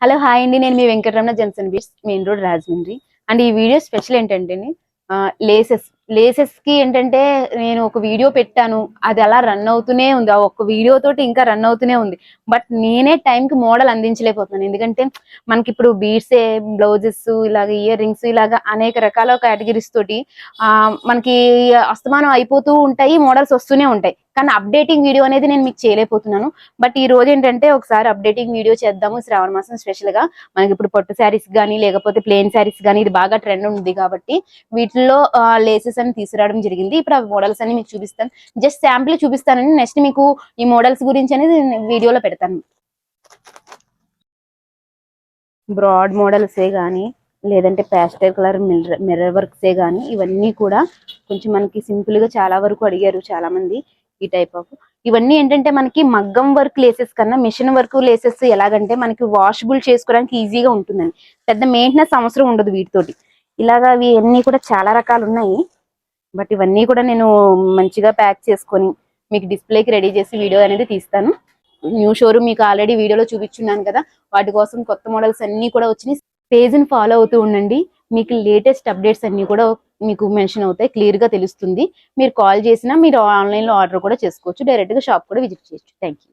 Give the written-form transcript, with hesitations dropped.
Hello hi అండి, నేను మీ వెంకటరమణ జన్సన్ beach main road Rajahmundry. And ఈ వీడియో స్పెషల్ ఏంటంటే లేసెస్ లేసెస్ కి ఏంటంటే నేను ఒక వీడియో పెట్టాను, అది అలా రన్ అవుతూనే ఉంది. ఆ ఒక్క వీడియో తోటి ఇంకా రన్ అవుతూనే ఉంది. బట్ నేనే టైంకి మోడల్ అందించలేకపోతున్నాను. ఎందుకంటే మనకి ఇప్పుడు బీడ్స్, బ్లౌజెస్, ఇలాగ ఇయర్ రింగ్స్, ఇలాగ అనేక రకాల కేటగిరీస్ తోటి మనకి అస్తమానం అయిపోతూ ఉంటాయి, మోడల్స్ వస్తూనే ఉంటాయి. కానీ అప్డేటింగ్ వీడియో అనేది నేను మీకు చేయలేకపోతున్నాను. బట్ ఈ రోజు ఏంటంటే ఒకసారి అప్డేటింగ్ వీడియో చేద్దాము, శ్రావణ మాసం స్పెషల్ గా. మనకి ఇప్పుడు పట్టు శారీస్ కానీ లేకపోతే ప్లెయిన్ శారీస్ కానీ ఇది బాగా ట్రెండ్ ఉంది కాబట్టి వీటిల్లో లేసెస్ అని తీసుకురావడం జరిగింది. ఇప్పుడు ఆ మోడల్స్ అని మీకు చూపిస్తాను, జస్ట్ శాంపుల్ చూపిస్తానని. నెక్స్ట్ మీకు ఈ మోడల్స్ గురించి అనేది వీడియోలో పెడతాను. బ్రాడ్ మోడల్సే కానీ లేదంటే ప్యాస్టల్ కలర్ మిర్రర్ వర్క్సే కానీ ఇవన్నీ కూడా కొంచెం మనకి సింపుల్ గా చాలా వరకు అడిగారు చాలా మంది ఈ టైప్ ఆఫ్. ఇవన్నీ ఏంటంటే మనకి మగ్గం వర్క్ లేసెస్ కన్నా మిషన్ వర్క్ లేసెస్ ఎలాగంటే మనకి వాషబుల్ చేసుకోవడానికి ఈజీగా ఉంటుందని, పెద్ద మెయింటెనెన్స్ అవసరం ఉండదు వీటితోటి. ఇలాగా ఇవి అన్ని కూడా చాలా రకాలు ఉన్నాయి. బట్ ఇవన్నీ కూడా నేను మంచిగా ప్యాక్ చేసుకొని మీకు డిస్ప్లేకి రెడీ చేసి వీడియో అనేది తీస్తాను. న్యూ షోరూమ్ మీకు ఆల్రెడీ వీడియోలో చూపించున్నాను కదా, వాటి కోసం కొత్త మోడల్స్ అన్ని కూడా వచ్చినాయి. పేజ్ని ఫాలో అవుతూ ఉండండి, మీకు లేటెస్ట్ అప్డేట్స్ అన్ని కూడా మీకు మెన్షన్ అవుతాయి, క్లియర్ గా తెలుస్తుంది. మీరు కాల్ చేసినా మీరు ఆన్లైన్ లో ఆర్డర్ కూడా చేసుకోవచ్చు, డైరెక్ట్ గా షాప్ కూడా విజిట్ చేయొచ్చు. Thank you.